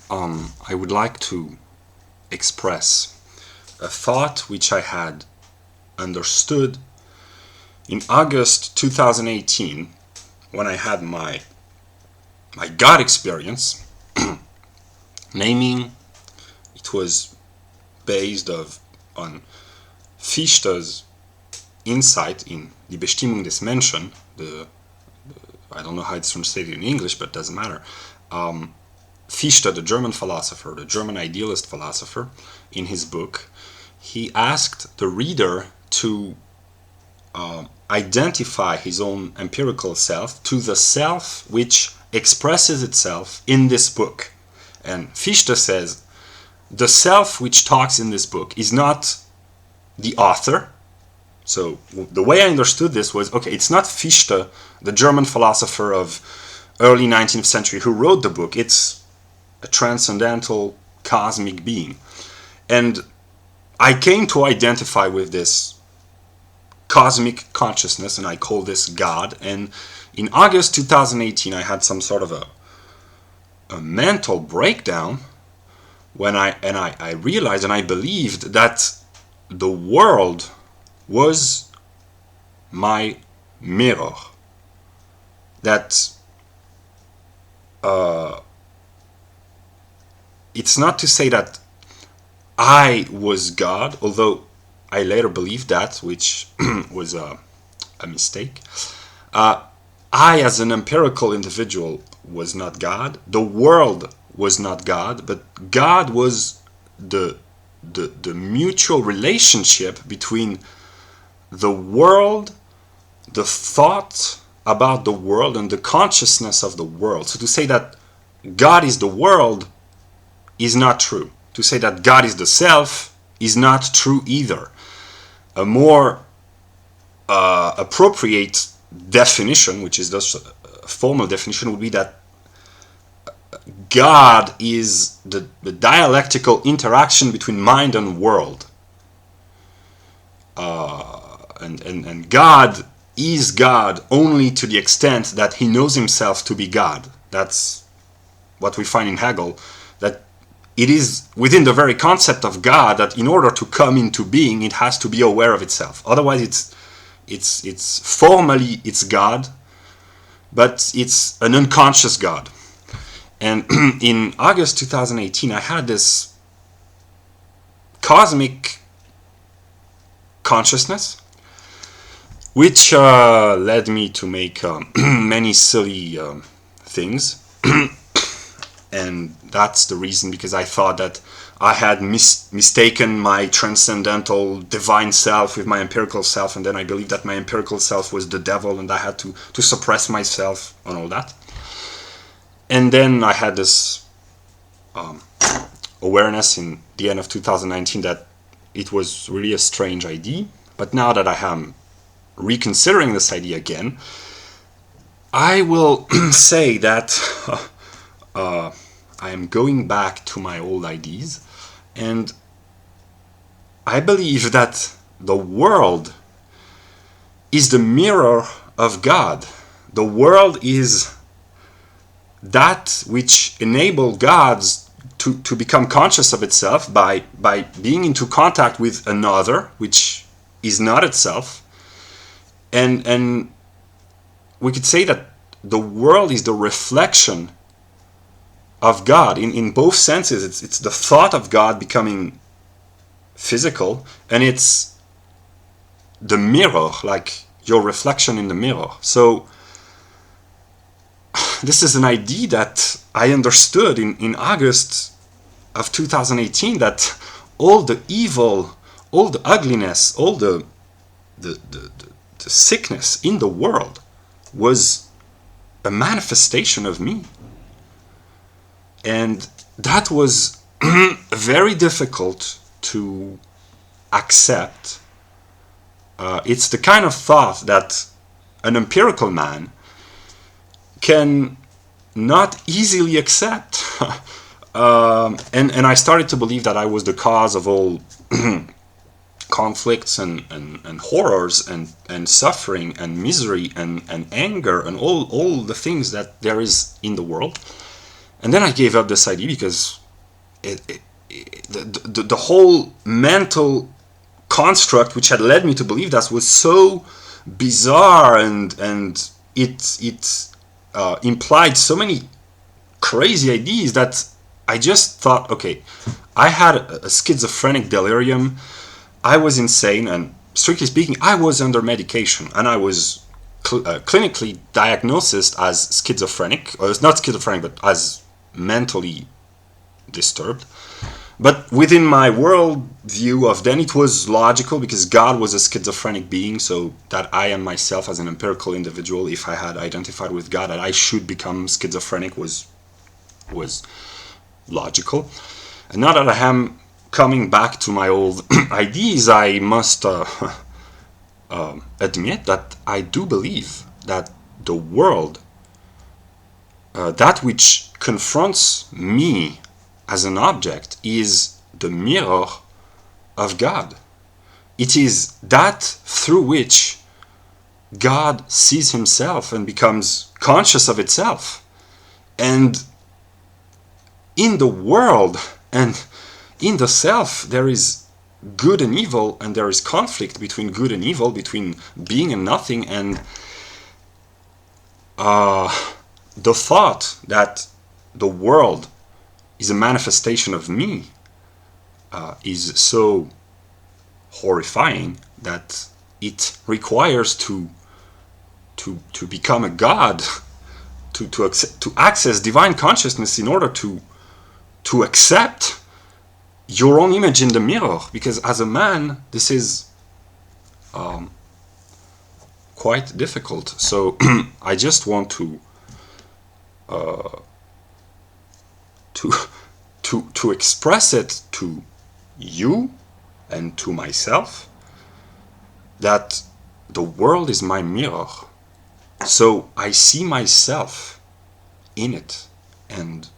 I would like to express a thought which I had understood in August 2018 when I had my God experience, naming it was based on Fichte's insight in Die Bestimmung des Menschen. I don't know how it's translated in English, but it doesn't matter. Fichte, the German philosopher, the German idealist philosopher, in his book, he asked the reader to identify his own empirical self to the self which expresses itself in this book. And Fichte says, the self which talks in this book is not the author. So the way I understood this was, okay, it's not Fichte, the German philosopher of early 19th century, who wrote the book. It's a transcendental cosmic being. And I came to identify with this cosmic consciousness, and I call this God. And in August 2018, I had some sort of a mental breakdown when I realized and I believed that the world was my mirror. That it's not to say that I was God, although I later believed that, which was a mistake. I, as an empirical individual, was not God. The world was not God, but God was the mutual relationship between the world, the thought about the world, and the consciousness of the world. So to say that God is the world is not true. To say that God is the self is not true either. A more appropriate definition, which is just a formal definition, would be that God is the dialectical interaction between mind and world. And God is God only to the extent that he knows himself to be God. That's what we find in Hegel, that it is within the very concept of God that in order to come into being, it has to be aware of itself. Otherwise, it's formally it's God, but it's an unconscious God. And in August 2018, I had this cosmic consciousness, which led me to make many silly things. And that's the reason, because I thought that I had mistaken my transcendental divine self with my empirical self, and then I believed that my empirical self was the devil, and I had to suppress myself and all that. And then I had this awareness in the end of 2019 that it was really a strange idea. But now that I am reconsidering this idea again, I will say that I am going back to my old ideas, and I believe that the world is the mirror of God. The world is that which enabled God to become conscious of itself by being into contact with another, which is not itself. And we could say that the world is the reflection of God in both senses. It's the thought of God becoming physical, and it's the mirror, like your reflection in the mirror. So this is an idea that I understood in August of 2018, that all the evil, all the ugliness, all the sickness in the world was a manifestation of me. And that was very difficult to accept. It's the kind of thought that an empirical man can not easily accept. And I started to believe that I was the cause of all conflicts and horrors and suffering and misery and anger and all the things that there is in the world. And then I gave up this idea because the whole mental construct which had led me to believe that was so bizarre, and it implied so many crazy ideas that I just thought, okay, I had a schizophrenic delirium. I was insane, and strictly speaking, I was under medication, and I was clinically diagnosed as schizophrenic, or not schizophrenic, but as mentally disturbed. But within my world view of then, it was logical because God was a schizophrenic being, so that I am myself as an empirical individual, if I had identified with God, that I should become schizophrenic was logical. And now that I am coming back to my old ideas, I must admit that I do believe that the world, that which confronts me as an object, is the mirror of God. It is that through which God sees himself and becomes conscious of itself. And in the world and in the self, there is good and evil, and there is conflict between good and evil, between being and nothing. And the thought that the world is a manifestation of me is so horrifying that it requires to become a god, to access divine consciousness in order to accept your own image in the mirror. Because as a man, this is quite difficult. So I just want to express it to you and to myself that the world is my mirror. So I see myself in it, and